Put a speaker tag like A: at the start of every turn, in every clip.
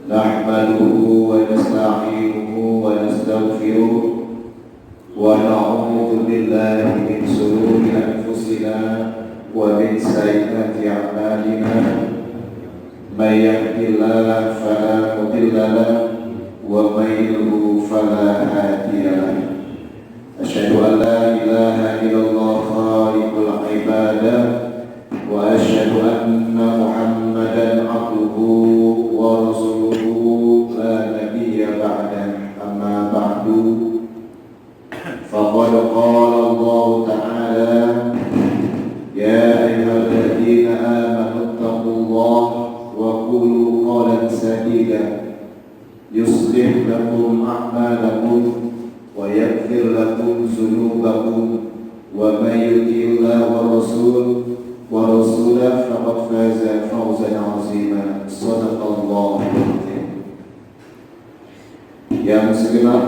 A: نحمده ونستعينه ونستغفره ونعوذ بالله من شرور أنفسنا ومن سيئات أعمالنا من يهد الله فلا مضل له ومن يضلل فلا هادي له أشهد أن لا إله إلا الله خالق العباد وأشهد أن محمدا عبده ورسوله لا نبي بعده أما بعد فقد قال الله تعالى يا أيها الذين آمنوا اتقوا الله وقولوا قولا سديدا يصلح لكم أعمالكم ويغفر لكم ذنوبكم ومن يطع الله ورسوله فقد فاز فوزا عظيما صدق الله العظيم. Yang segenap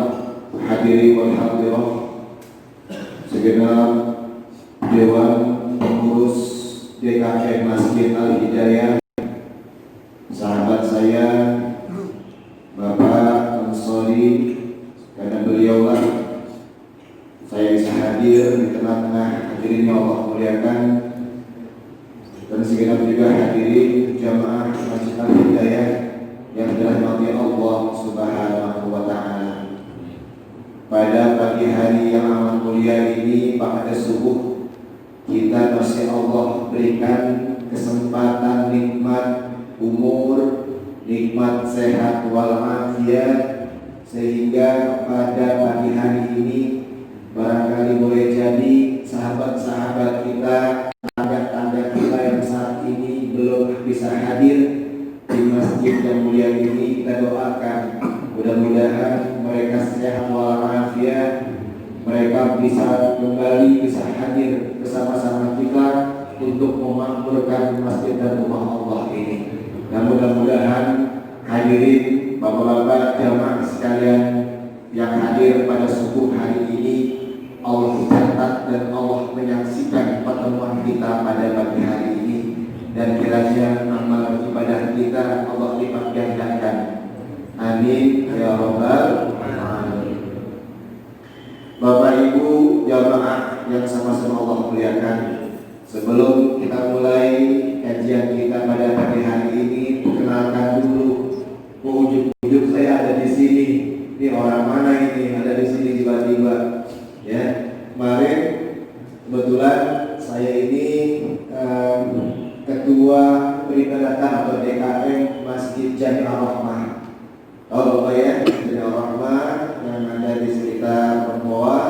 A: hadirin wal hadirat, segenap dewan pengurus DKM Masjid Al-Hidayah, sahabat saya Bapak Ansori, karena beliaulah saya bisa hadir di tengah-tengah hadirin yang Allah muliakan, dan segenap juga hadirin jamaah Masjid Al-Hidayah yang dirahmati Allah Subhanahu wa Ta'ala. Pada pagi hari yang amat mulia ini, pada subuh, kita masih Allah berikan kesempatan nikmat umur, nikmat sehat walafiat, sehingga pada pagi hari ini barangkali boleh jadi sahabat-sahabat kita, tanda-tanda kita yang saat ini belum bisa hadir di masjid yang mulia ini, kita doakan mudah-mudahan mereka sehat walafiat, mereka bisa kembali bisa hadir bersama-sama kita untuk memakmurkan masjid dan rumah Allah ini. Dan mudah-mudahan hadirin bapak-bapak jamaah sekalian yang hadir pada subuh hari ini, Allah catat dan Allah menyaksikan pertemuan kita pada pagi hari ini, dan kiranya amal ibadah kita Allah lipat gandakan. Amin ya rabbal alamin. Bapak Ibu jamaah yang sama-sama Allah muliakan, sebelum kita mulai kajian kita pada pagi hari ini, perkenalkan dulu ujung-ujung saya ada di sini. Ini orang mana ini ada di sini tiba-tiba? Ya, kemarin kebetulan saya ini ketua peribadatan atau DKM Masjid Jami'ah Rahmah. Tahu Bapak ya, Jami'ah Rahmah yang ada di sekitar Permoa.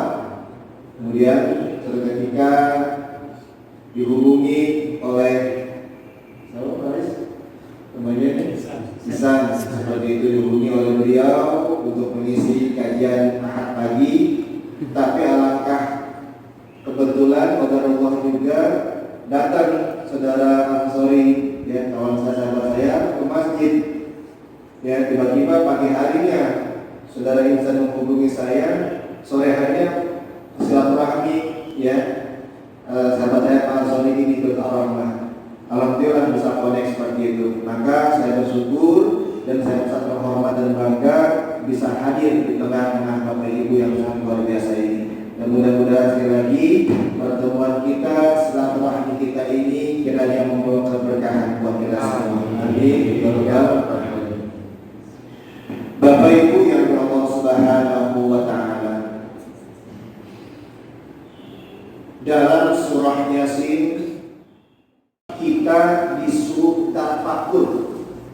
A: Kemudian suatu ketika dihubungi oleh namanya Sisan, seperti itu dihubungi oleh beliau untuk mengisi kajian Ahad pagi. Tapi alangkah kebetulan qadarullah juga datang saudara Ansori, ya, kawan sahabat saya ke masjid. Ya, tiba-tiba pagi harinya saudara Insan menghubungi saya, sore harinya silaturahmi, ya, sahabat saya Pak Ansori ini ke Rahmah. Alhamdulillah bisa connect seperti itu. Maka saya bersyukur dan saya sangat terhormat dan bangga bisa hadir di tengah-tengah Bapak Ibu yang sangat luar biasa ini. Dan mudah-mudahan sekali lagi pertemuan kita, silaturahmi kita ini kiranya membawa keberkahan buat kita semua. Amin. Bapak Ibu yang Allah Subhanahu wa Ta'ala, dalam surah Yasin kita disuruh tafakur,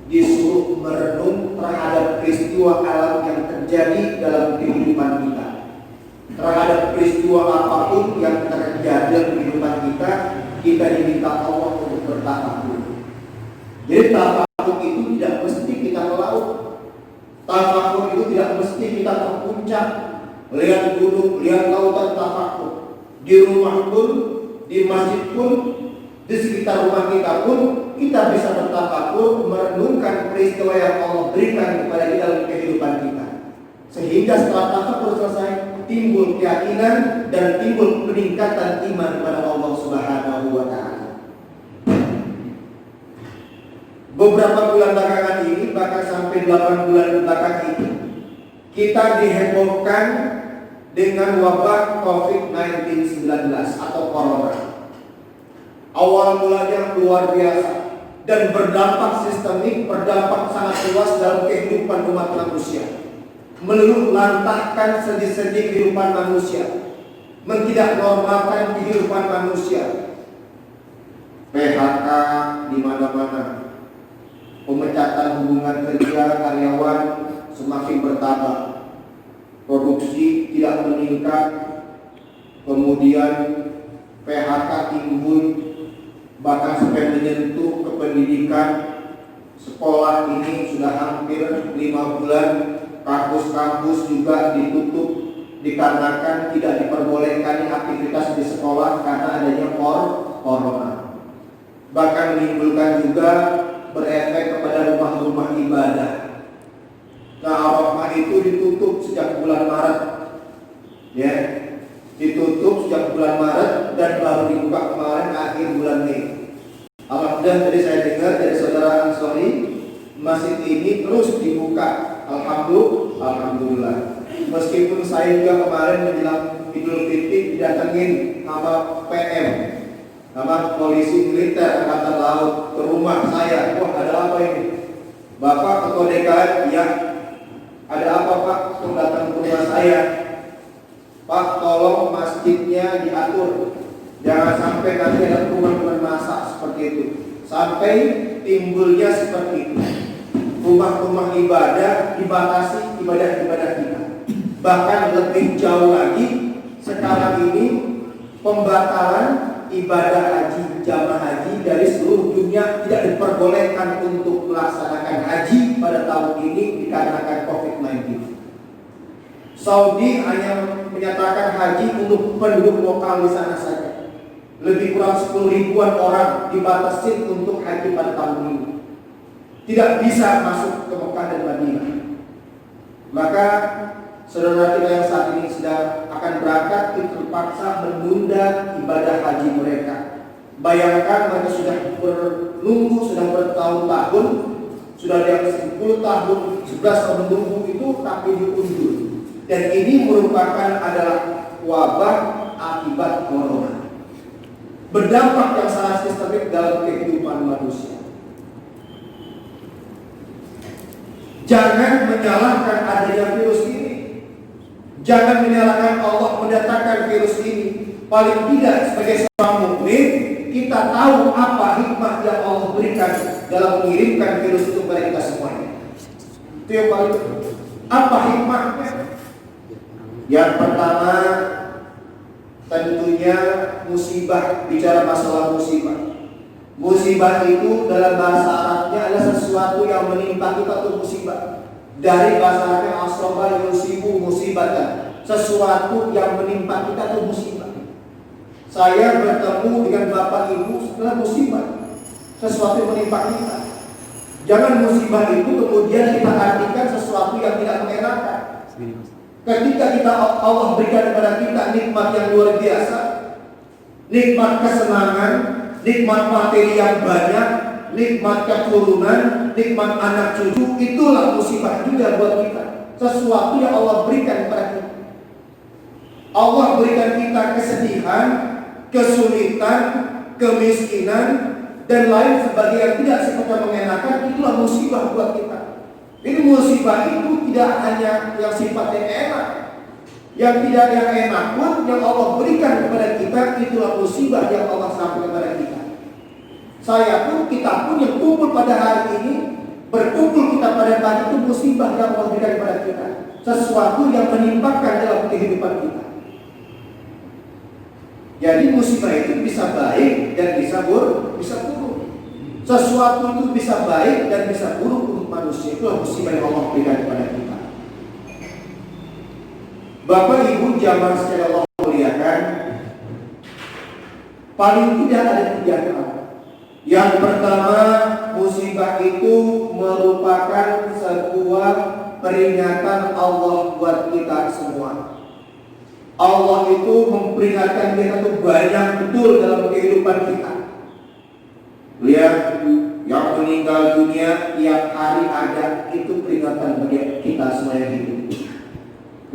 A: disuruh merenung terhadap peristiwa alam yang terjadi dalam kehidupan kita, terhadap peristiwa apapun yang terjadi dalam kehidupan kita. Kita diminta Allah untuk bertafakur. Jadi tafakur itu tidak mesti kita ke laut, tafakur itu tidak mesti kita ke puncak, lihat gunung, lihat lautan. Tafakur di rumah pun, di masjid pun, di sekitar rumah kita pun kita bisa bertafakur, merenungkan peristiwa yang Allah berikan kepada kita dalam kehidupan kita, sehingga setelah tafakur selesai timbul keyakinan dan timbul peningkatan iman kepada Allah Subhanahu wa Ta'ala. Beberapa bulan belakangan ini, bahkan sampai
B: 8 bulan belakang ini kita dihebohkan dengan wabah COVID-19 atau corona. Awal mulanya luar biasa dan berdampak sistemik, berdampak sangat luas dalam kehidupan umat manusia, meluluh lantahkan sendi-sendi kehidupan manusia, tidak normalkan kehidupan manusia. PHK di mana-mana, pemecatan hubungan kerja karyawan semakin bertambah, produksi tidak meningkat, kemudian PHK timbul, bahkan sampai menyentuh ke pendidikan. Sekolah ini sudah hampir 5 bulan, kampus-kampus juga ditutup dikarenakan tidak diperbolehkan aktivitas di sekolah karena adanya corona. Bahkan menimbulkan juga berefek kepada rumah-rumah ibadah. Nah, Arafah itu ditutup sejak bulan Maret, ya, ditutup sejak bulan Maret dan baru dibuka kemarin akhir bulan Mei. Alhamdulillah tadi saya dengar dari saudara Ansori, masjid ini terus dibuka. Alhamdulillah. Meskipun saya juga kemarin menjelang Idul Fitri didatengin sama PM, sama polisi militer angkatan laut ke rumah saya. Wah, ada apa ini? Bapak ketua DKM? Ya. Ada apa Pak? Kok datang ke rumah saya? Pak, tolong masjidnya diatur, jangan sampai nanti ada kerumunan massa seperti itu. Sampai timbulnya seperti itu, rumah-rumah ibadah dibatasi ibadah-ibadah kita. Bahkan lebih jauh lagi, sekarang ini pembatalan ibadah haji, jamaah haji dari seluruh dunia tidak diperbolehkan untuk melaksanakan haji pada tahun ini dikarenakan COVID-19. Saudi hanya menyatakan haji untuk penduduk lokal di sana saja. Lebih kurang 10 ribuan orang dibatasi untuk haji pada tahun ini. Tidak bisa masuk ke Mekah dan Madinah. Maka saudara kita yang saat ini sedang akan berangkat terpaksa menunda ibadah haji mereka. Bayangkan mereka sudah menunggu, sudah bertahun-tahun, sudah di atas 10 tahun, 11 tahun menunggu itu tapi diundur. Dan ini merupakan adalah wabah akibat corona. Berdampak yang sangat sistemik dalam kehidupan manusia. Jangan menyalahkan adanya virus ini. Jangan menyalahkan Allah mendatangkan virus ini. Paling tidak sebagai seorang mukmin, kita tahu apa hikmah yang Allah berikan dalam mengirimkan virus itu kepada kita semuanya. Itu yang paling penting. Apa hikmahnya? Yang pertama, tentunya musibah. Bicara masalah musibah. Musibah itu dalam bahasa Arabnya adalah sesuatu yang menimpa kita itu musibah. Dari bahasa Arabnya asaba yusibu musibatan, sesuatu yang menimpa kita itu musibah. Saya bertemu dengan bapak ibu setelah musibah, sesuatu yang menimpa kita. Jangan musibah itu kemudian kita artikan sesuatu yang tidak mengenakan. Ketika kita Allah berikan kepada kita nikmat yang luar biasa, nikmat kesenangan, nikmat materi yang banyak, nikmat keturunan, nikmat anak cucu, itulah musibah juga buat kita. Sesuatu yang Allah berikan kepada kita. Allah berikan kita kesedihan, kesulitan, kemiskinan, dan lain sebagainya yang tidak seperti mengenakan. Itulah musibah buat kita. Ini musibah itu tidak hanya yang sifatnya enak, yang tidak yang enak pun yang Allah berikan kepada kita, itulah musibah yang Allah sampaikan kepada kita. Saya pun, kita pun yang kumpul pada hari ini, berkumpul kita pada pagi itu musibah yang Allah berikan kepada kita, sesuatu yang menimpakan dalam kehidupan kita. Jadi musibah itu bisa baik dan bisa buruk. Sesuatu itu bisa baik dan bisa buruk untuk manusia. Itulah musibah yang Allah berikan kepada kita. Bapak Ibu jamaah sekalian Allah muliakan, paling tidak ada 3 hal. Yang pertama, musibah itu merupakan sebuah peringatan Allah buat kita semua. Allah itu memperingatkan kita tuh banyak betul dalam kehidupan kita. Lihat, yang meninggal dunia tiap hari ada, itu peringatan saya hidup.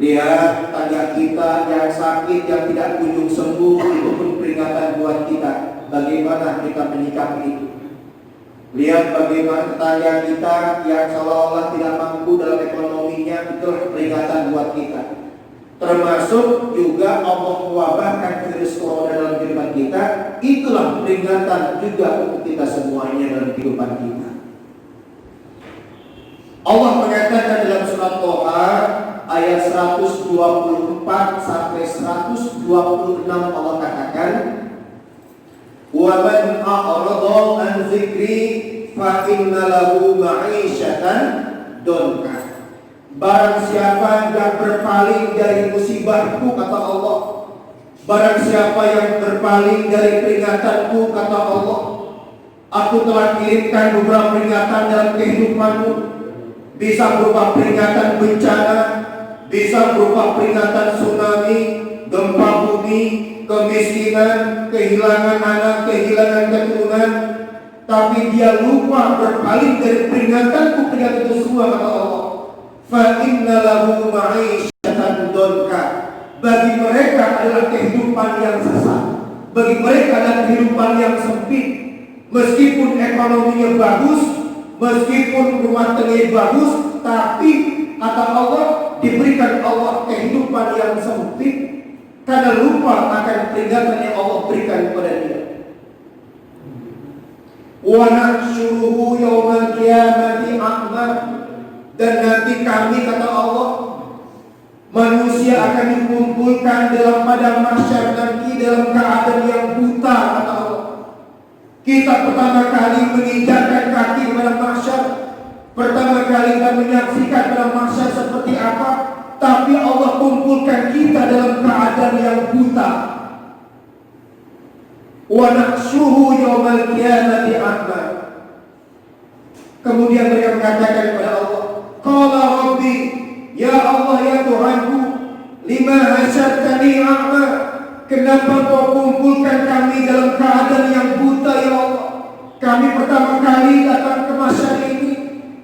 B: Lihat tangga kita yang sakit, yang tidak kunjung sembuh, itu pun peringatan buat kita. Bagaimana kita menyikapi itu. Lihat bagaimana tetangga kita yang seolah-olah tidak mampu dalam ekonominya, itulah peringatan buat kita. Termasuk juga Allah mewabahkan virus corona dalam kehidupan kita, itulah peringatan juga untuk kita semuanya dalam kehidupan kita. Allah mengatakan dalam surat Toha ayat 124 sampai 126, Allah katakan, wa man a'rada an dzikri fa inna lahu ma'isyatan donka. Barang siapa yang berpaling dari musibahku, kata Allah, barang siapa yang berpaling dari peringatanku, kata Allah, aku telah kirimkan beberapa peringatan dalam kehidupanmu. Bisa berupa peringatan bencana, bisa berupa peringatan tsunami, gempa bumi, kemiskinan, kehilangan anak, kehilangan keturunan. Tapi dia lupa berpaling dari peringatanku, peringatan itu semua, kata Allah. Fa inna lahu ma'isyatan donka. Bagi mereka adalah kehidupan yang sesat, bagi mereka adalah kehidupan yang sempit. Meskipun ekonominya bagus, meskipun rumah tangganya bagus, tapi kata Allah, diberikan Allah kehidupan yang sempit karena lupa akan peringatan yang Allah berikan kepada dia. Wa nahsyuruhu yaumal qiyamati a'ma. Dan nanti kami, kata Allah, manusia akan dikumpulkan dalam padang mahsyar nanti dalam keadaan yang buta, kata Allah. Kita pertama kali menginjakkan kaki pada mahsyar, pertama kali kita menyaksikan pada mahsyar seperti apa, tapi Allah kumpulkan kita dalam keadaan yang buta. Wa nahsyuruhu yaumal qiyamati a'ma. Kemudian mereka mengatakan kepada Allah, qala rabbi, ya Allah, ya Tuhanku, lima hasyartani a'ma. Kenapa kau kumpulkan kami dalam keadaan yang buta, ya Allah? Kami pertama kali datang ke mahsyar ini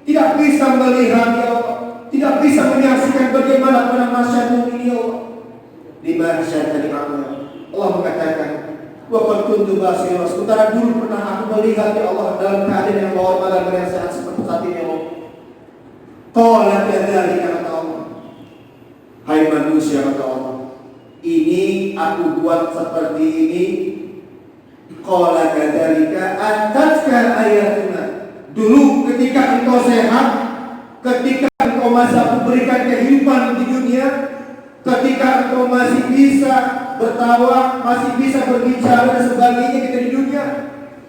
B: tidak bisa melihat, ya Allah, tidak bisa menyaksikan bagaimana pada mahsyar ini, ya Allah. Lima hasyartani a'ma. Allah mengatakan, wa qad kuntu basira. Sementara dulu pernah aku melihat, ya Allah, dalam keadaan yang normal dan yang sehat seperti saat ini, ya Allah. Qala kadzalika, kata Allah. Hai manusia, kata Allah, ini aku buat seperti ini. Qala kadzalika atatka ayatuna. Dulu ketika engkau sehat, ketika engkau masih aku berikan kehidupan di dunia, ketika engkau masih bisa bertawa, masih bisa berbicara dan sebagainya di dunia,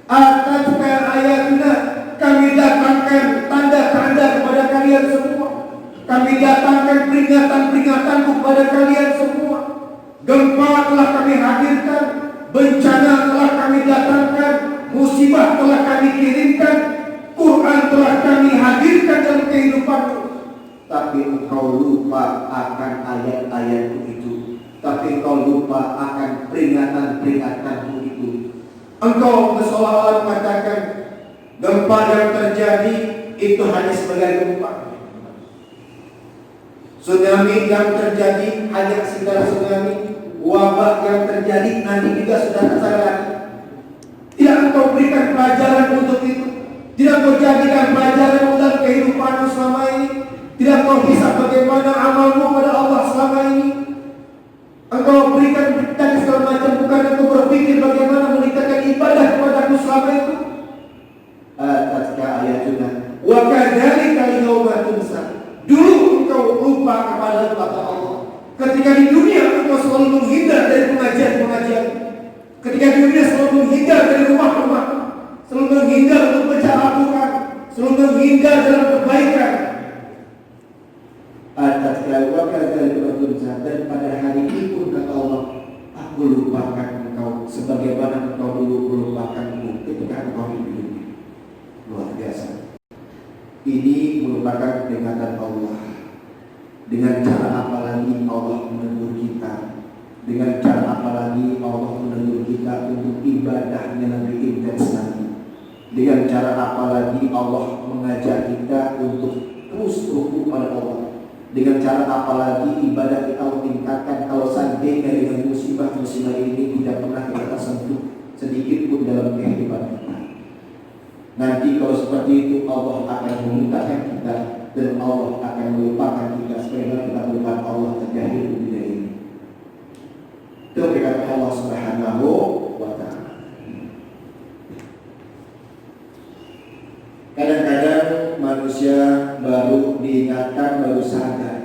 B: atatka ayatuna, kami datangkan tanda-tanda kepada kalian semua. Kami datangkan peringatan-peringatanku kepada kalian semua. Gempa telah kami hadirkan, bencana telah kami datangkan, musibah telah kami kirimkan, Quran telah kami hadirkan dalam kehidupanmu. Tapi engkau lupa akan ayat-ayatku itu. Tapi engkau lupa akan peringatan-peringatanmu itu. Engkau seolah-olah mengatakan gempa yang terjadi itu hanya sebagai gempa. Tsunami yang terjadi hanya sekedar tsunami. Wabah yang terjadi nanti juga sudah terjadi. Tidak engkau berikan pelajaran untuk itu. Tidak engkau jadikan pelajaran untuk kehidupanmu selama ini. Tidak engkau bisa bagaimana amalmu pada Allah selama ini. Engkau berikan dan segala macam, bukan engkau berpikir bagaimana meningkatkan ibadah kepadaku selama itu. Atatka ayatuna wa kadzalika al-yawma tunsa. Dulu engkau lupa kepada kata Allah. Ketika di dunia engkau selalu menghindar dari pengajian-pengajian. Ketika di dunia selalu menghindar dari rumah-rumah, selalu menghindar untuk baca Al-Quran, selalu menghindar dalam kebaikan. Atatka wa kadzalika tunsa. Dan pada hari itu kata Allah, aku lupakan engkau sebagaimana engkau dulu melupakanku ketika engkau hidup. Luar biasa. Ini merupakan peringatan Allah. Dengan cara apa lagi Allah menegur kita? Dengan cara apa lagi Allah menegur kita untuk ibadahnya lebih intens lagi? Dengan cara apa lagi Allah mengajak kita untuk terus rukuk pada Allah? Dengan cara apa lagi ibadah kita tingkatkan kalau seandainya dengan musibah-musibah ini tidak pernah kita sentuh sedikit pun dalam kehidupan kita. Nanti kalau seperti itu Allah akan memudahkan kita dan Allah akan melupakan kita supaya kita melupakan Allah terjadi di dunia ini. Itu berkata Allah Subhanahu wa Ta'ala. Kadang-kadang manusia baru diingatkan, baru sadar.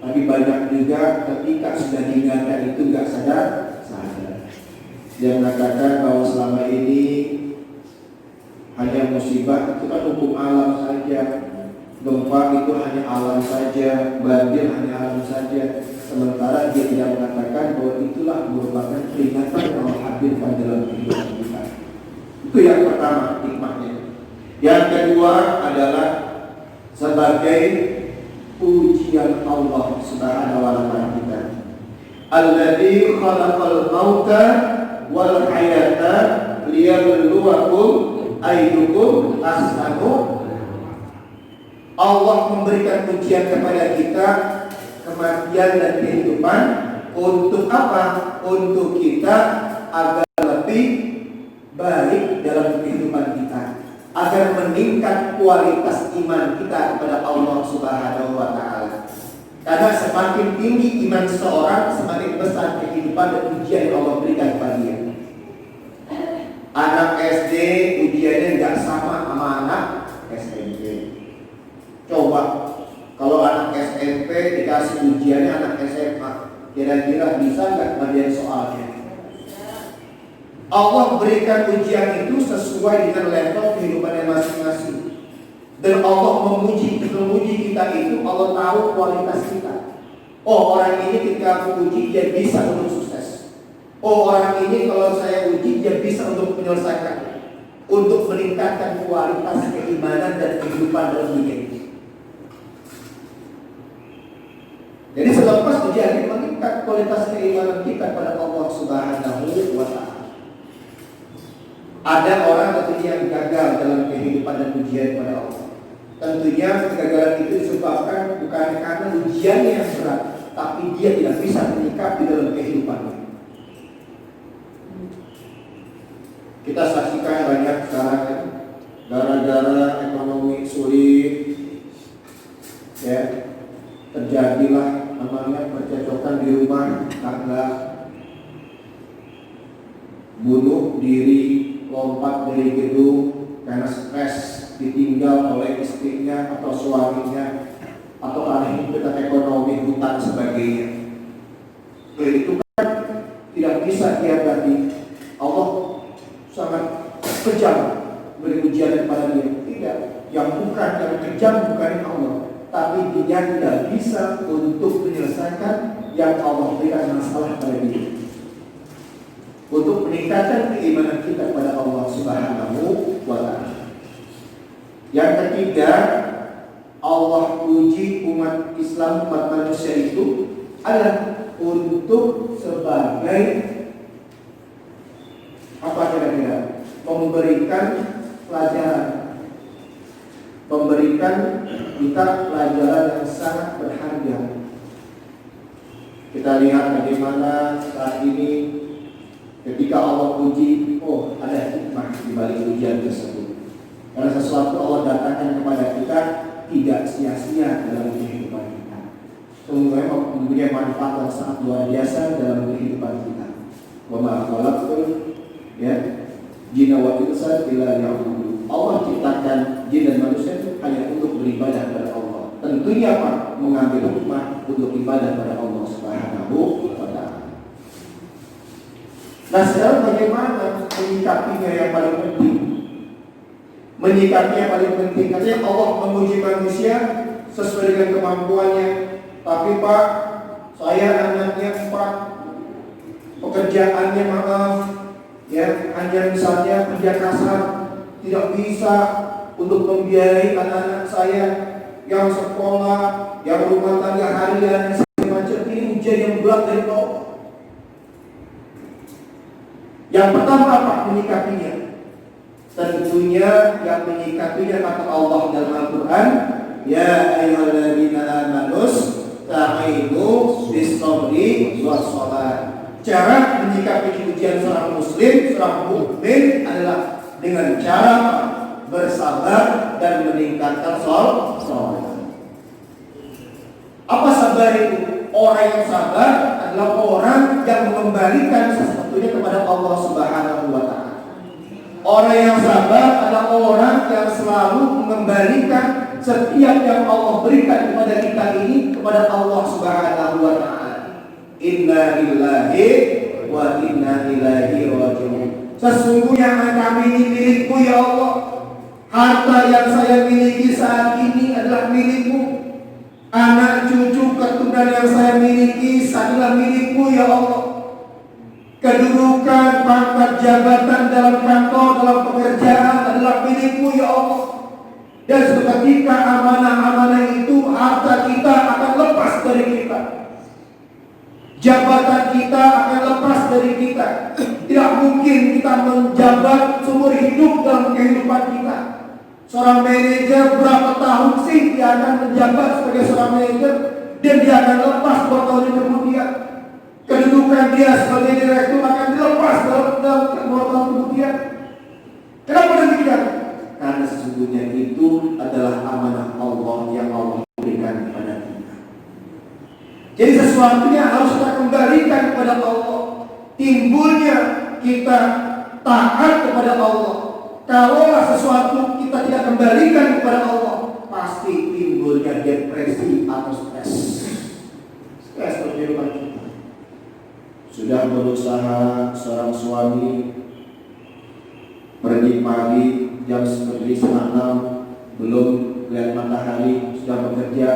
B: Tapi banyak juga ketika sudah diingatkan itu nggak sadar. Dia mengatakan bahwa selama ini hanya musibah itu kan hukum alam saja, gempa itu hanya alam saja, banjir hanya alam saja. Sementara dia tidak mengatakan bahwa itulah merupakan peringatan yang Allah hadirkan dalam kehidupan kita. Itu yang pertama hikmahnya. Yang kedua adalah sebagai ujian Allah Subhanahu wa Ta'ala kita. Alladzi khalaqal mauta wal hayata liyabluwakum ayyukum ahsanu. Allah memberikan ujian kepada kita kematian dan kehidupan untuk apa? Untuk kita agar lebih baik dalam kehidupan kita, agar meningkat kualitas iman kita kepada Allah Subhanahu wa Ta'ala. Karena semakin tinggi iman seseorang, semakin besar kehidupan dan ujian yang Allah berikan kepada dia. Anak SD ujiannya nggak sama anak SMP. Coba kalau anak SMP dikasih ujiannya anak SMA, kira-kira bisa nggak ngerjain soalnya? Allah berikan ujian itu sesuai dengan level kehidupannya masing-masing. Dan Allah memuji kita itu, Allah tahu kualitas kita. Oh, orang ini ketika aku uji dia bisa untuk sukses. Oh, orang ini kalau saya uji dia bisa untuk menyelesaikan, untuk meningkatkan kualitas keimanan dan kehidupan dalam dunia ini. Jadi selepas ujian ini meningkat kualitas keimanan kita pada Allah Subhanahu wa Ta'ala. Ada orang tentunya yang gagal dalam kehidupan dan ujian pada Allah. Tentunya kegagalan itu disebabkan bukan karena ujiannya yang berat, tapi dia tidak bisa menyikapi dalam kehidupannya. Kita saksikan banyak sekarang gara-gara ekonomi sulit, ya terjadilah namanya percecokan di rumah tangga, bunuh diri, lompat dari gedung karena stres ditinggal oleh istrinya atau suaminya, atau karena himpitan ekonomi, hutang sebagainya. Itu kan tidak bisa diabadi. Allah sangat kejam beri ujian kepada dia. Tidak, yang kejam bukan Allah, tapi dia tidak bisa untuk menyelesaikan yang Allah berikan masalah pada dia. Untuk meningkatkan keimanan kita kepada Allah Subhanahu wa Ta'ala. Yang ketiga, Allah uji umat Islam, umat manusia itu adalah untuk sebagai apa kira-kira? Memberikan pelajaran, memberikan kita pelajaran yang sangat berharga. Kita lihat bagaimana saat ini ketika Allah uji, oh ada hikmah di balik ujian tersebut. Karena sesuatu Allah datangkan kepada kita tidak sia-sia dalam kehidupan kita. Semuanya mempunyai manfaat yang sangat luar biasa dalam kehidupan kita. Wa ma khalaqtul jinna wal insa illa liya'budun. Allah ciptakan jin dan manusia itu hanya untuk beribadah kepada Allah. Tentunya Pak mengambil hikmah untuk ibadah kepada Allah Subhanahu wa Ta'ala. Nah, sekarang bagaimana menyikapinya yang paling penting? Menyikapinya paling penting. Katanya Allah memuji manusia sesuai dengan kemampuannya. Tapi Pak, saya anaknya 4, pekerjaannya maaf, hanya misalnya kerja kasar, tidak bisa untuk membiayai anak-anak saya yang sekolah, yang rumah tangga harian, macam ini ujian yang berat dari Allah. Yang pertama apa menyikapinya? Tentunya yang menyikapinya kata Allah dalam Al-Quran, ya ayyuhalladzina amanus ta'inu bis-sabri was-salat. Cara menyikapi ujian seorang muslim, seorang mukmin adalah dengan cara bersabar dan meningkatkan sholat. Apa sabar itu? Orang yang sabar adalah orang yang mengembalikan sesuatunya kepada Allah Subhanahu wa Ta'ala. Orang yang sabar adalah orang yang selalu mengembalikan setiap yang Allah berikan kepada kita ini kepada Allah Subhanahu wa Ta'ala. Inna lillahi wa inna ilaihi raji'un. Sesungguhnya kami ini milikmu ya Allah. Harta yang saya miliki saat ini adalah milikmu. Anak cucu keturunan yang saya miliki adalah milikmu ya Allah. Kedudukan, pangkat, jabatan dalam kantor, dalam pekerjaan adalah milikmu ya Allah. Dan seketika amanah-amanah itu, harta kita akan lepas dari kita. Jabatan kita akan lepas dari kita. Tidak mungkin kita menjabat seumur hidup dalam kehidupan kita. Seorang manajer berapa tahun sih dia akan menjabat sebagai seorang manajer, dan dia akan lepas 2 tahun kemudian. Kedudukan dia sebagai direktur akan dilepas dalam 2 tahun kemudian. Kenapa demikian? Karena sesungguhnya itu adalah amanah Allah yang Allah berikan kepada kita. Jadi sesuatunya harus kita kembalikan kepada Allah. Timbulnya kita taat kepada Allah. Kalaulah sesuatu kita tidak kembalikan kepada Allah, pasti timbulnya depresi atau stres. Stres kehidupan kita.
A: Sudah berusaha seorang suami pergi pagi jam seperti 5:30, belum lihat matahari, sudah bekerja,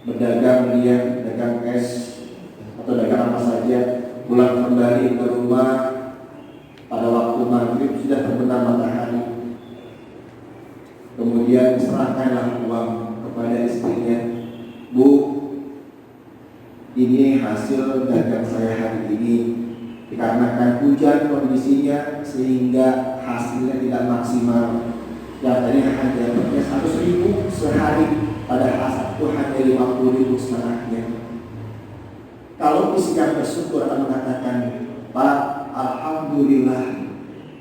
A: berdagang dia, dagang es atau dagang apa saja, pulang kembali ke rumah pada waktu maghrib sudah terbenam matahari. Kemudian serahkanlah uang kepada istrinya, Bu, ini hasil dagang saya hari ini. Dikarenakan hujan kondisinya sehingga hasilnya tidak maksimal. Yang tadinya hanya 100.000 sehari, padahal satu hanya 50.000 setengahnya. Kalau istrinya bersyukur akan mengatakan, Pak, alhamdulillah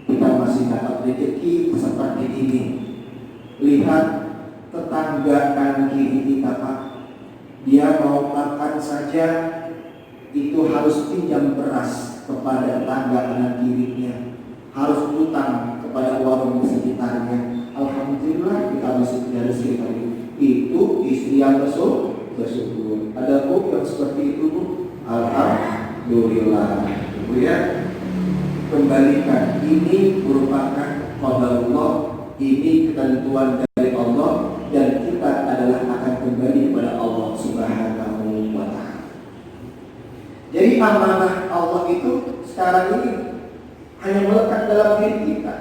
A: kita masih dapat rezeki seperti ini. Lihat tetangga kanan kiri kita, Pak, dia mau makan saja itu harus pinjam beras kepada tetangga kanan kirinya, harus utang kepada warung di sekitarnya. Alhamdulillah kita masih punya rezeki hari ini. Itu istri yang bersyukur. Ada Bu yang seperti itu, Bu? Alhamdulillah. Bu ya, kembalikan. Ini merupakan qadarullah, ini ketentuan dari Allah, dan kita adalah akan kembali kepada Allah Subhanahu wa Ta'ala. Jadi amanah Allah itu sekarang ini hanya melekat dalam diri kita.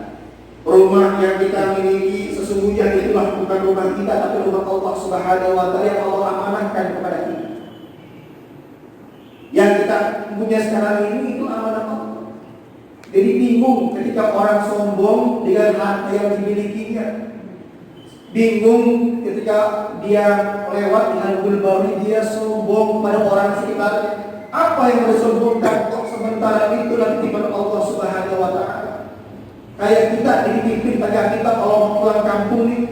A: Rumah yang kita miliki sesungguhnya itulah bukan rumah kita, tapi rumah Allah Subhanahu wa Ta'ala yang Allah amanahkan kepada kita. Yang kita punya sekarang ini itu amanah Allah. Jadi bingung ketika orang sombong dengan harta yang dimilikinya. Bingung ketika dia lewat dengan mobil baru, dia sombong pada orang sekitarnya. Apa yang disombongkan kok sementara itu nanti kepada Allah Subhanahu wa Ta'ala. Kayak kita dititipin tanya kita kalau mau pulang kampung nih.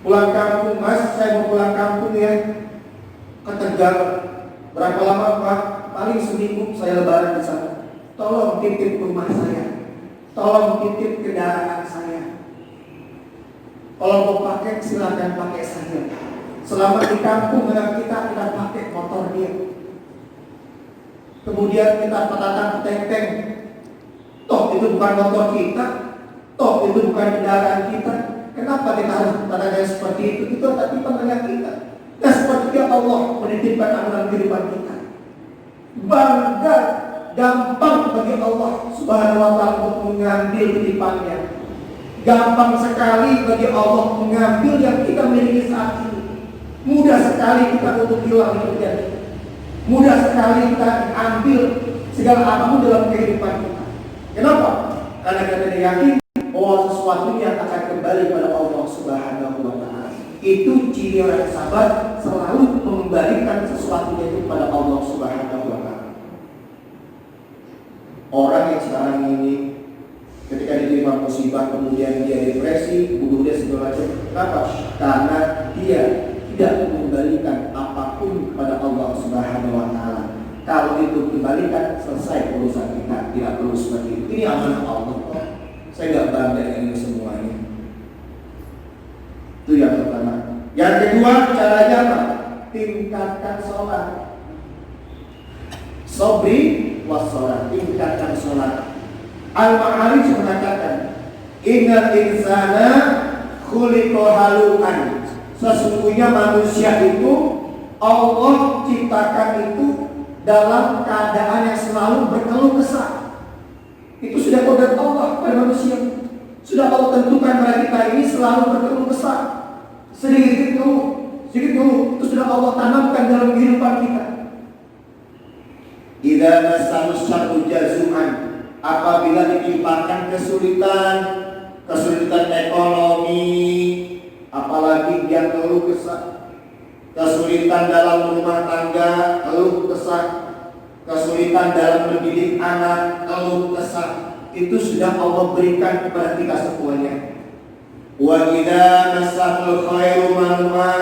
A: Pulang kampung, Mas, saya mau pulang kampung ya. Ke Tegal. Berapa lama, Pak? Paling seminggu saya lebaran di sana. Tolong titip rumah saya. Tolong titip kendaraan saya. Kalau mau pakai silakan pakai saja. Selama di kampung dengan kita pakai motor dia. Kemudian kita patahkan teng-teng. Toh itu bukan motor kita, toh itu bukan kendaraan kita. Kenapa kita harus patahkan seperti itu? Itu tapi pengennya kita. Dan seperti Allah menitipkan amalan kehidupan kita. Bangga, gampang bagi Allah Subhanahu wa Ta'ala untuk mengambil titipannya. Gampang sekali bagi Allah mengambil yang kita miliki saat ini. Mudah sekali kita untuk hilang itu jadi. Mudah sekali kita ambil segala apapun dalam kehidupan kita. Kenapa? Karena kita yakin
B: bahwa sesuatu yang akan kembali pada Allah Subhanahu wa Ta'ala. Itu ciri orang sabar, selalu mengembalikan sesuatunya itu pada Allah Subhanahu wa Ta'ala. Orang yang sekarang ini ketika diterima musibah kemudian dia depresi, bunuh diri segala macam. Kenapa? Karena dia tidak mengembalikan apapun kepada Allah Subhanahu wa Ta'ala. Kalau itu kembalikan, selesai urusan kita. Tidak perlu seperti itu. Ini amanah Allah. Saya nggak bangga dengan ini semuanya. Itu yang pertama. Yang kedua, caranya apa? Tingkatkan sholat. Sobri wassalat. Tingkatkan sholat. Al-Ma'arij mengatakan, innal insana khuliqa halu'an. Sesungguhnya manusia itu Allah ciptakan itu dalam keadaan yang selalu berkeluh kesah. Itu sudah kodrat Allah pada manusia. Sudah Allah tentukan pada kita ini selalu berkeluh kesah. Sedikit keluh, itu sudah Allah tanamkan dalam kehidupan kita. Idza massahu syarru jazu'an, apabila ditimpakan kesulitan ekonomi, apalagi dia keluh kesah, kesulitan dalam rumah tangga, keluh kesah, kesulitan dalam mendidik anak, keluh kesah, itu sudah Allah berikan kepada kita semuanya. Wa idza massahul khairu manua,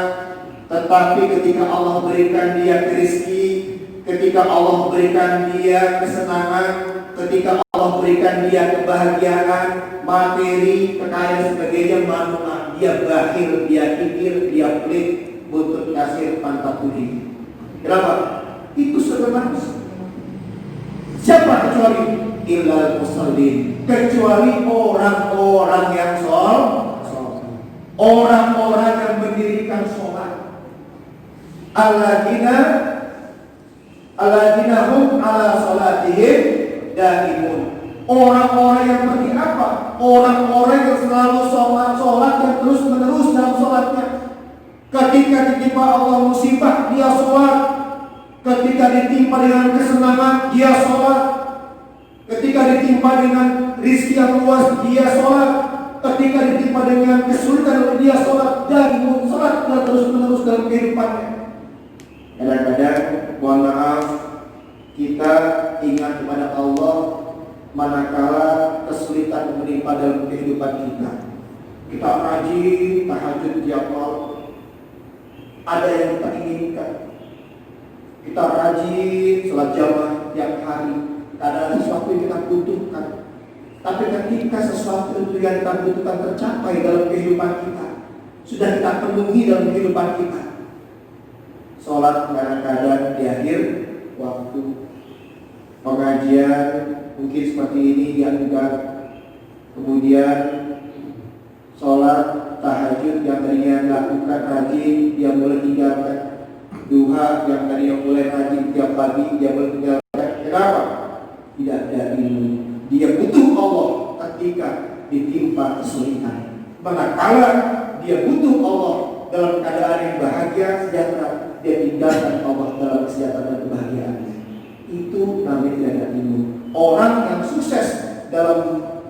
B: tetapi ketika Allah berikan dia rezeki, ketika Allah berikan dia kesenangan, ketika Allah berikan dia kebahagiaan, materi, kekayaan sebagainya, manua, dia bakhil, dia kikir, dia pelit, buntut kasir, pantat budi. Kenapa? Itu sudah manusia. Siapa kecuali illal musallin, kecuali orang-orang yang sholat, orang-orang yang mendirikan sholat. Alladzina hum ala sholatihim daimun. Orang-orang yang seperti apa? Orang-orang yang selalu sholat yang terus menerus dalam sholatnya. Ketika ditimpa Allah musibah, dia sholat. Ketika ditimpa dengan kesenangan, dia sholat. Ketika ditimpa dengan rizki yang luas, dia sholat. Ketika ditimpa dengan kesulitan, dia sholat. Dan sholat dia terus menerus dalam kehidupannya. Kadang-kadang, mohon maaf, kita ingat kepada Allah manakala kesulitan menimpa dalam kehidupan kita. Kita rajin tahajud tiap malam. Ada yang kita inginkan. Kita rajin sholat jamaah tiap hari. Ada sesuatu yang kita butuhkan. Tapi ketika sesuatu itu yang kita butuhkan tercapai dalam kehidupan kita, sudah kita penuhi dalam kehidupan kita, sholat kadang-kadang di akhir waktu, pengajian mungkin seperti ini dianggap, kemudian sholat tahajud yang tadinya dilakukan rajin, dia mulai tinggalkan. Duha yang tadinya mulai rajin tiap pagi, dia mulai tinggalkan. Kenapa? Tidak ada ilmu. Dia butuh Allah ketika ditimpa kesulitan. Manakala dia butuh Allah dalam keadaan yang bahagia, sejahtera, dia tinggalkan Allah dalam kesejahteraan dan kebahagiaannya. Itu namanya tidak ada ilmu. Orang yang sukses dalam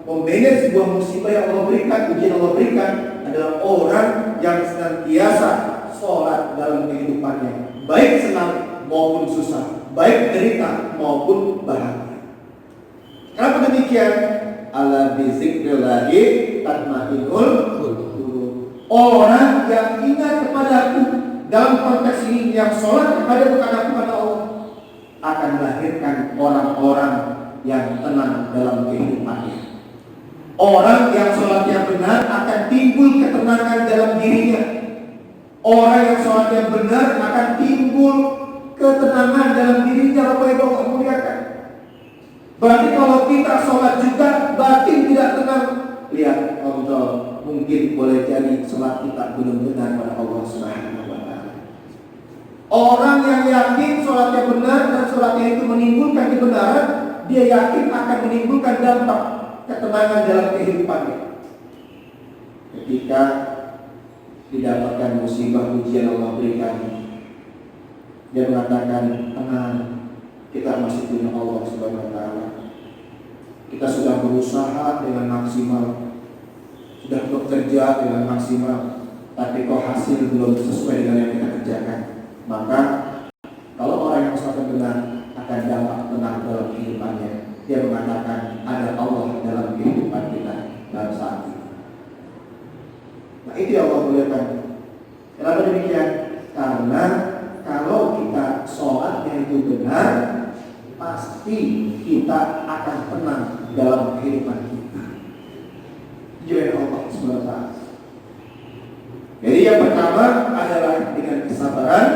B: memanage sebuah musibah yang Allah berikan, ujian Allah berikan, adalah orang yang senantiasa sholat dalam kehidupannya, baik senang maupun susah, baik derita maupun bahagia. Kenapa demikian? Ala bizikrillahi tatma'innul qulub. Orang yang ingat kepadaku, dalam konteks ini yang sholat kepada bukan aku pada Allah, akan melahirkan orang-orang yang tenang dalam kehidupannya. Orang yang sholatnya benar akan timbul ketenangan dalam dirinya. Orang yang sholatnya benar akan timbul ketenangan dalam dirinya. Bapak Ibu Allah muliakan. Berarti kalau kita sholat juga batin tidak tenang, lihat Allah, mungkin boleh jadi sholat kita belum benar pada Allah Subhanahu wa Ta'ala. Orang yang yakin sholatnya benar dan sholatnya itu menimbulkan kebenaran, dia yakin akan menimbulkan dampak ketenangan dalam kehidupannya. Ketika didapatkan musibah ujian Allah berikan, dia mengatakan, tenang, kita masih punya Allah Subhanahu wa Ta'ala. Kita sudah berusaha dengan maksimal, sudah bekerja dengan maksimal, tapi kok hasil belum sesuai dengan yang kita kerjakan, maka kalau orang yang usaha benar akan dapat tenang dalam kehidupannya. Dia mengatakan ada Allah dalam kehidupan kita dalam saat ini. Nah itu yang Allah muliakan. Kenapa demikian? Karena kalau kita sholatnya itu benar, pasti kita akan tenang dalam kehidupan kita. Jadi Allah SWT. Jadi yang pertama adalah dengan kesabaran,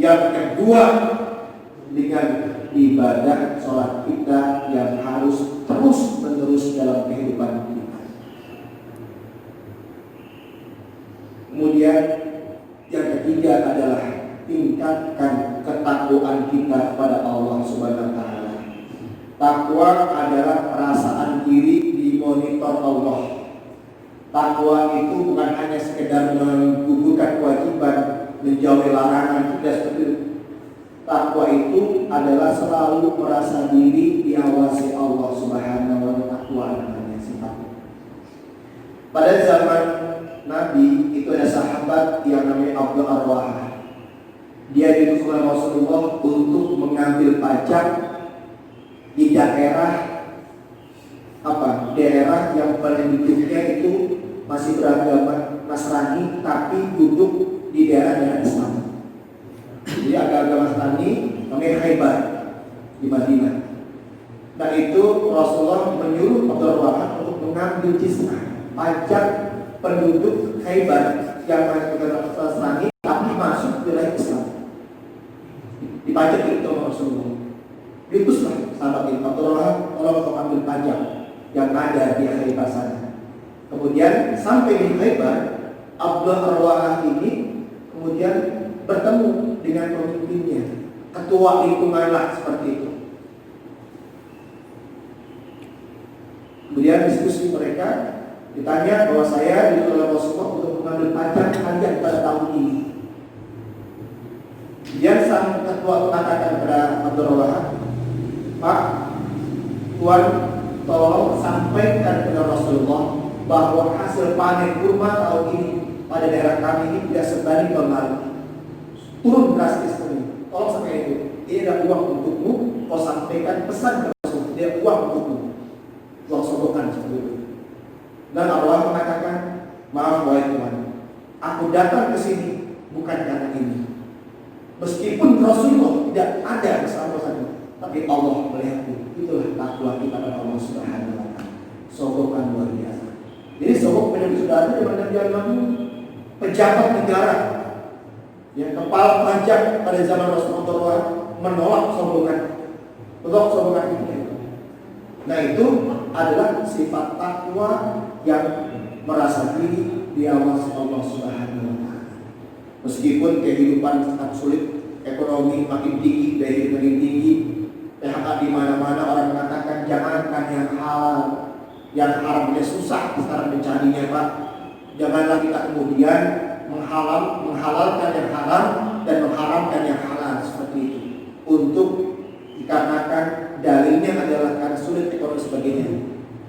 B: yang kedua dengan ibadah sholat kita yang harus terus menerus dalam kehidupan kita. Kemudian yang ketiga adalah tingkatkan ketakwaan kita pada Allah Subhanahu wa taala. Takwa adalah perasaan diri dimonitor Allah. Takwa itu bukan hanya sekedar menggugurkan kewajiban, menjauhi larangan, tidak seperti itu. Takwa itu adalah selalu merasa diri diawasi Allah Subhanahu wa taala namanya sifatnya. Pada zaman Nabi itu ada sahabat yang namanya Abdul Arwah. Dia diutus oleh Rasulullah untuk mengambil pajak di daerah daerah yang penduduknya itu masih beragama Nasrani tapi duduk di daerah Islam. Jadi agama Nasrani namanya Khaybar di Madinah. Nah itu Rasulullah menyuruh Abdul Arwah untuk mengambil jizyah, pajak penduduk Khaybar yang masih beragama Nasrani tapi masuk ke wilayah Islam. Dipajak itu Rasulullah. Diutuslah sahabat ini Abdul Arwah untuk ambil pajak yang ada di Khaybar sana. Kemudian sampai di Khaybar, Abdul Arwah ini kemudian bertemu dengan pemimpinnya, ketua lingkungan lah seperti itu. Kemudian diskusi mereka, ditanya bahwa saya diutus oleh Rasulullah untuk mengambil pajak kalian pada tahun ini. Kemudian sang ketua mengatakan kepada Abdul Arwah, Pak, Tuan tolong sampaikan kepada Rasulullah bahwa hasil panen kurma tahun ini pada daerah kami ini tidak sebanding tahun lalu. Turun drastis ini. Tolong sampaikan itu. Ini ada uang untukmu. Kau sampaikan pesan ke Rasul. Dia uang untukmu. Uang sogokan seperti itu. Dan Allah mengatakan, maaf wahai Tuhan, aku datang ke sini bukan karena ini. Meskipun Rasulullah tidak ada bersama saya, tapi Allah melihatku. Itulah takwa kita pada Allah Subhanahu wa taala. Sogokan luar biasa. Jadi sogok menjadi saudara di mana dia pejabat negara. Yang kepala pajak pada zaman Rasulullah menolak sombongan. Itu. Nah itu adalah sifat takwa yang merasa diri diawasi Allah Subhanahu wa taala. Meskipun kehidupan sangat sulit, ekonomi makin tinggi, daya hidup makin tinggi, PHK di mana-mana, orang mengatakan jangankan yang halal, yang haramnya susah sekarang mencarinya Pak. Janganlah kita kemudian menghalalkan yang haram dan mengharamkan yang halal seperti itu. Untuk dikarenakan dalilnya adalah karena sulit ekonomi sebagainya.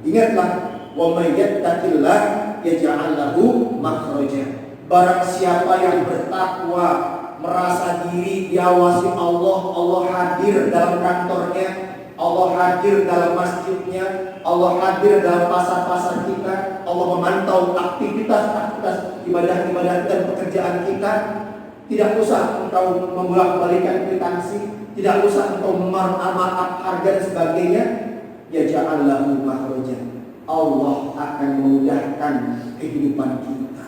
B: Ingatlah, wa may yattaqillah yaj'al lahu makhraja. Barang siapa yang bertakwa, merasa diri diawasi Allah, Allah hadir dalam kantornya, Allah hadir dalam masjidnya, Allah hadir dalam pasar-pasar kita, Allah memantau aktivitas ibadah-ibadah dan pekerjaan kita. Tidak usah engkau membolak-balikan kwitansi, tidak usah engkau markup harga dan sebagainya. Ya ja'allahu makhraja. Allah akan memudahkan kehidupan kita.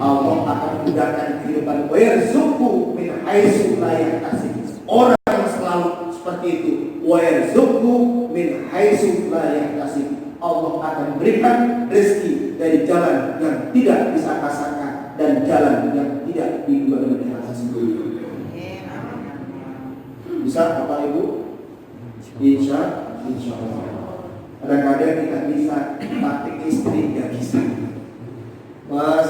B: Allah akan memudahkan kehidupan. Wa yarzuqhu min haitsu la yahtasib. Orang yang selalu seperti itu, wa yarzuqhu min haitsu la yahtasib. Allah akan berikan rezeki dari jalan yang tidak disangka-sangka dan jalan yang tidak diduga-duga sendiri. Bisa Bapak Ibu? Insya Allah. Kadang-kadang kita bisa, tapi istri nggak bisa. Mas,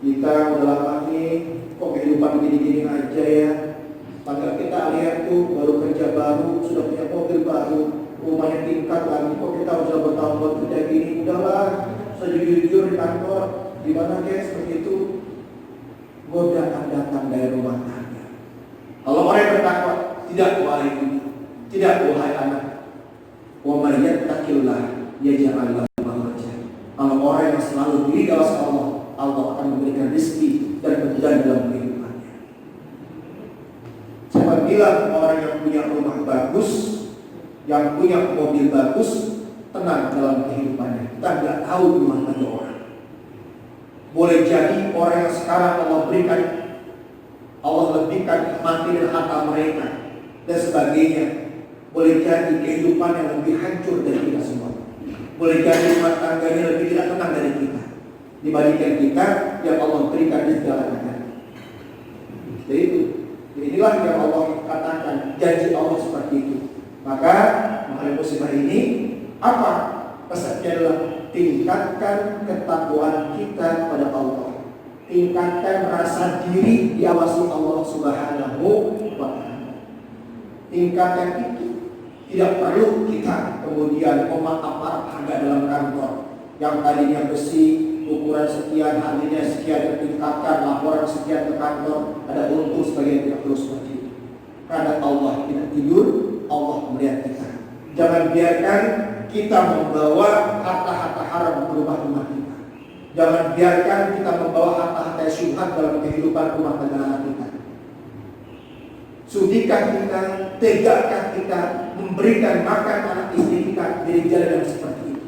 B: kita udah lama nih, kok kehidupan gini-gini aja ya. Padahal kita lihat tuh baru kerja baru, sudah punya mobil baru, rumahnya tingkat lagi, kok kita udah bertahun-tahun kerja gini, udahlah, atau jujur di kantor, di mana guys, seperti itu, godaan datang dari rumah tangga. Kalau orang yang bertakwa, tidak wahai ibu, tidak wahai anak, wa may yattaqillah yaj'al lahu makhraja. Kalau orang yang selalu diri kawasan Allah, Allah akan memberikan rezeki dan kemudahan dalam kehidupannya. Jangan bilang orang yang punya rumah bagus, yang punya mobil bagus, tenang dalam kehidupannya. Kita tidak tahu di mana ada orang. Boleh jadi orang yang sekarang Allah berikan, Allah lebihkan nikmati dan harta mereka dan sebagainya. Boleh jadi kehidupan yang lebih hancur dari kita semua. Boleh jadi rumah tangganya lebih tidak tenang dari kita dibandingkan kita yang Allah berikan di segala-galanya. Jadi itu, inilah yang Allah katakan, janji Allah seperti itu. Maka menghadapi musibah ini, apa pesannya adalah tingkatkan ketakwaan kita pada Allah. Tingkatkan rasa diri diawasi Allah Subhanahu wa Ta'ala. Tingkatkan itu. Tidak perlu kita kemudian memakap harga dalam kantor yang tadinya besi ukuran sekian, harganya sekian, ditingkatkan laporan sekian ke kantor, ada untung sebagian, tidak perlu seperti itu. Karena Allah tidak tidur, Allah melihat kita. Jangan biarkan kita membawa harta-harta haram ke rumah-rumah kita. Jangan biarkan kita membawa harta-harta syubhat dalam kehidupan rumah tangga kita. Sudikah kita, tegakah kita memberikan makan anak istri kita dari jalan yang seperti itu?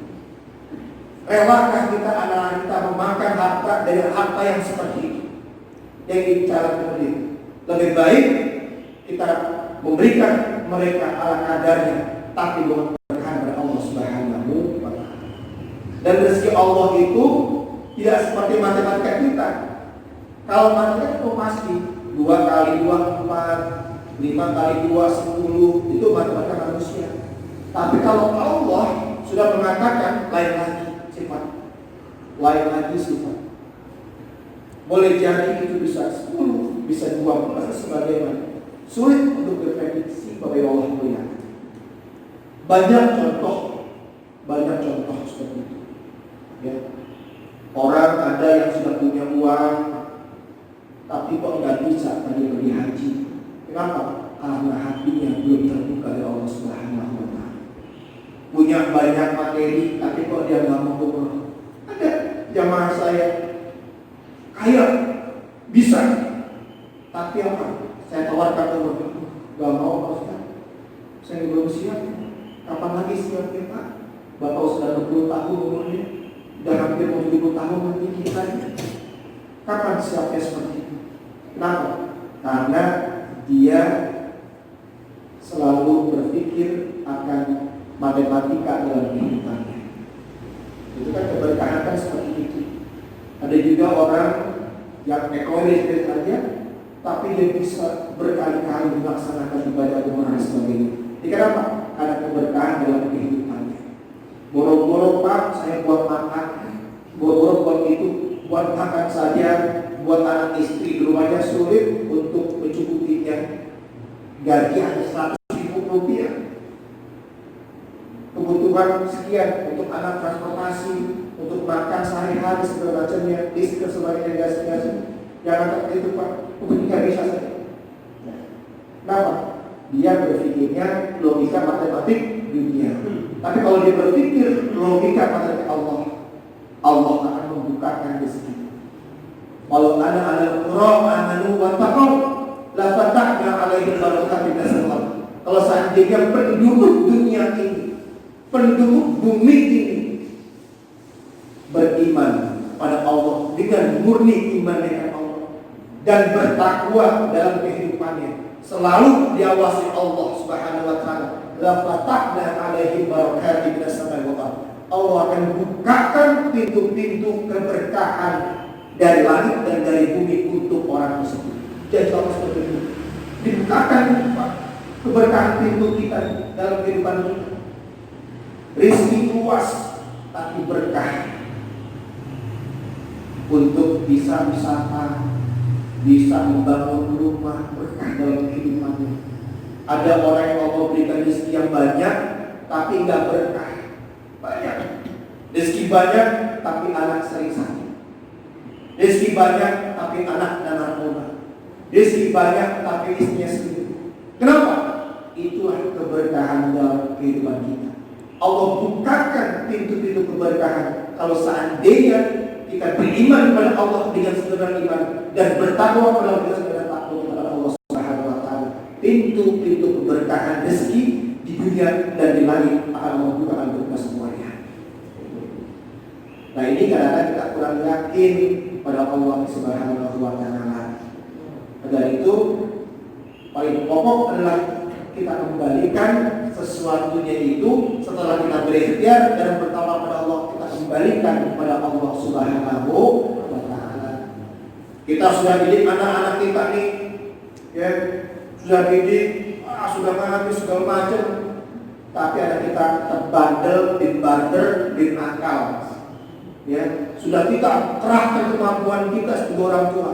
B: Relakah kita anak-anak kita memakan harta dari harta yang seperti itu? Yang bicara kemudian lebih baik kita memberikan mereka ala kadarnya, tapi dengan berkah dari Allah Subhanahu wa Ta'ala. Dan rezeki Allah itu tidak seperti matematika kita. Kalau matematika itu pasti 2 kali 2 4, 5 kali 2 10, itu matematika manusia. Tapi kalau Allah sudah mengatakan, lain lagi sifat, lain lagi sifat. Boleh jadi itu bisa 10, bisa 12 sebagainya. Sulit untuk diprediksi bagi Allah melihat. Banyak contoh seperti itu. Ya. Orang ada yang sudah punya uang, tapi kok nggak bisa pergi haji. Kenapa? Karena hatinya belum terbuka oleh Allah Subhanahu wa Ta'ala. Punya banyak materi, tapi kok dia nggak mau umroh. Ada jamaah saya kaya, bisa, tapi apa? Saya tawarkan umroh, nggak mau Pak Ustaz. Saya belum siap. Kapan lagi siapnya Pak? Bapak sudah 20 tahun umurnya, sudah hampir 70 tahun nanti kita. Kapan siapnya seperti itu? Kenapa? Karena dia selalu berpikir akan matematika dalam kehidupannya. Itu kan keberkahan kan seperti itu. Ada juga orang yang ekonomis saja, tapi dia bisa berkali-kali melaksanakan ibadah umrah dan sebagainya. Ini kenapa? Karena keberkahan dalam kehidupannya. Boro-boro Pak, saya buat makan, boro-boro buat itu, buat makan saja, buat anak istri di rumahnya sulit untuk mencukupinya. Gaji hanya 100.000 rupiah. Kebutuhan sekian untuk anak transportasi, untuk makan sehari-hari segala macamnya, istri sebagainya gas-gas. Jangan itu Pak, tidak bisa saja. Kenapa? Dia berpikirnya logika matematik dunia. Tapi kalau dia berpikir logika matematik Allah, Allah akan membukakan rezeki. Walau ana amanu wa taqaw la fatahna alaihim barakatin minas sama. Kalau seandainya penduduk dunia ini, penduduk bumi ini beriman pada Allah dengan murni iman dengan Allah dan bertakwa dalam kehidupannya, selalu diawasi Allah Subhanahu wa Ta'ala, la fatahna alaihim barakatin minas sama. Allah akan bukakan pintu-pintu keberkahan dari langit dan dari bumi untuk orang tersebut. Jadi Allah seperti itu. Dibukakan keberkahan pintu kita dalam kehidupan kita. Rezeki luas, tapi berkah untuk bisa wisata, bisa membangun rumah, berkah dalam kehidupannya. Ada orang yang Allah berikan rezeki yang banyak, tapi nggak berkah. Banyak rezeki banyak, tapi anak sering sakit. Rezeki banyak tapi anak dan narkoba. Rezeki banyak tapi istrinya selingkuh. Kenapa? Itulah keberkahan dalam kehidupan kita. Allah bukakan pintu-pintu keberkahan kalau seandainya kita beriman kepada Allah dengan segenap iman dan bertakwa kepada Allah dengan segenap takwa kepada Allah Subhanahu wa taala. Pintu-pintu keberkahan rezeki di dunia dan di langit akan membukakan untuk kita semuanya. Nah, ini kadang-kadang kita kurang yakin pada Allah Subhanahu wa taala. Dari itu paling pokok adalah kita kembalikan sesuatunya itu setelah kita berikhtiar dan bertawakal kepada Allah, kita kembalikan kepada Allah Subhanahu wa taala. Kita sudah didik anak-anak kita nih, ya, sudah didik, sudah ngaji segala macam, tapi anak kita terbandel, dimbander, dinakal. Ya, sudah kita kerahkan kemampuan kita sebagai orang tua,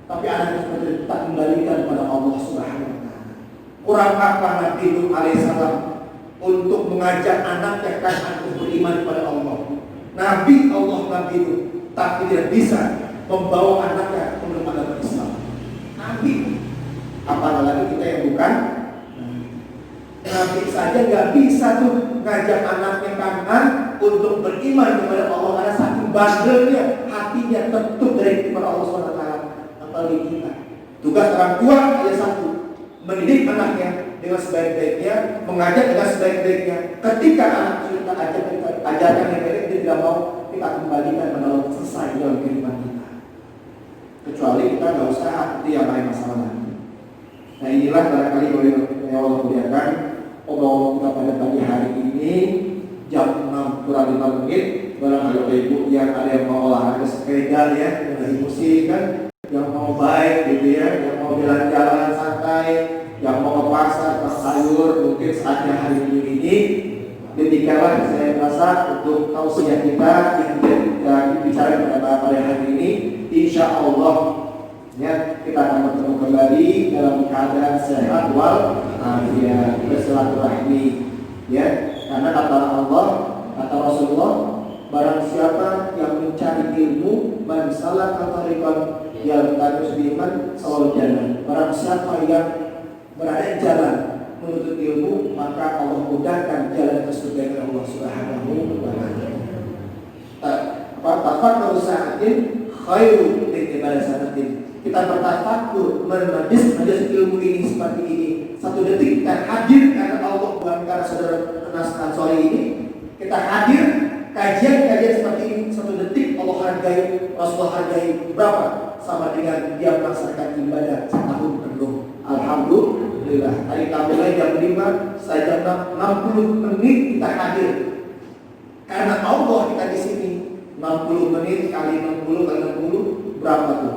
B: tapi anak kita kembalikan kepada Allah Subhanahu wa taala. Kurang apa Nabi Nuh alaihissalam untuk mengajak anaknya kan untuk beriman kepada Allah. Nabi Allah Nabi Nuh, tapi tidak bisa membawa anaknya untuk agama Islam. Nabi, apalagi kita yang bukan Nabi saja nggak bisa tuh ngajak anaknya kanan untuk beriman kepada Allah karena saking bandelnya hatinya tertutup dari kepada Allah SWT. Apalagi kita. Tugas orang tua hanya satu, mendidik anaknya dengan sebaik-baiknya, mengajak dengan sebaik-baiknya. Ketika anak kita ajarkan yang baik, dia tidak mau, kita kembalikan menolong selesai dalam kehidupan kita. Kecuali kita nggak usah itu yang lain masalah. Nah, inilah barangkali yang Allah muliakan obrolan kita pada pagi hari ini jam 6 kurang 5 menit. Barangkali Bapak Ibu yang ada yang mau olahraga sepeda ya, yang dari musik kan, yang mau baik gitu ya, yang mau jalan-jalan santai, yang mau ke pasar, ke sayur, mungkin saatnya hari Minggu ini. Demikianlah saya merasa untuk tausiah kita yang dibicara pada hari ini. Insya Allah ya, kita akan bertemu kembali dalam keadaan sehat wal afiat, bersilaturahmi ya, karena kata Allah, kata Rasulullah, barang siapa yang mencari ilmu, man salaka tariqan yaltamisu bihi sawal jannah. Barang siapa yang berada di jalan menuntut ilmu, maka Allah mudahkan jalan ke surga dengan Allah Subhanahu wa taala. Tafakkur sa'atin khairu min ibadah sanatin. Kita bertafakur majlis ilmu ini seperti ini. Satu detik kita hadir karena Allah, bukan karena saudara Anas Ansori ini. Kita hadir kajian seperti ini. Satu detik Allah hargai, Rasulullah hargai berapa? Sama dengan dia melaksanakan ibadah setahun penuh. Alhamdulillah. Hari kita mulai jam 5, saya jam 60 menit kita hadir. Karena Allah kita di sini. 60 menit kali 60 kali 60 berapa tuh?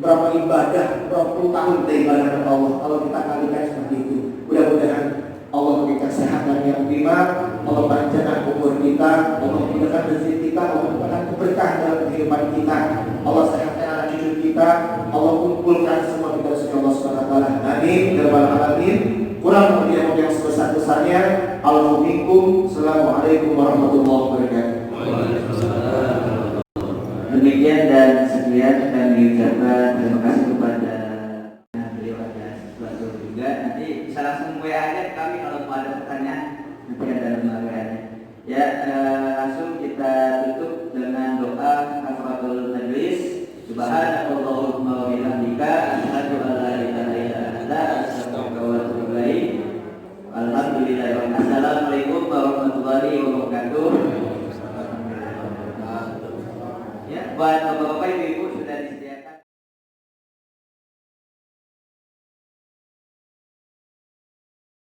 B: Berapa ibadah, berapa puluh tahun kita ibadah kepada Allah kalau kita kalikan seperti itu. Mudah-mudahan Allah memberikan kesehatan yang prima, Allah panjangkan umur kita, Allah memberikan rezeki kita, Allah memberikan keberkahan dalam kehidupan kita, Allah sehatkan anak cucu kita, Allah kumpulkan semua kita suci Allah SWT. Amin ya rabbal alamin. Kurang lebih yang sebesar-besarnya. Assalamualaikum warahmatullahi wabarakatuh.
C: Demikian dan sekian kami ucapkan terima kasih kepada beliau ada sesuatu juga. Nanti bisa langsung WA aja kami kalau mau ada pertanyaan, nanti ada nomor WA-nya. Ya, langsung kita tutup dengan doa kafaratul majlis. Subhanakallahumma wa bihamdika asyhadu an la ilaha illa anta astaghfiruka wa atubu ilaik. Alhamdulillah. Assalamualaikum warahmatullahi wabarakatuh. Ya, buat bapak-bapak, ibu-ibu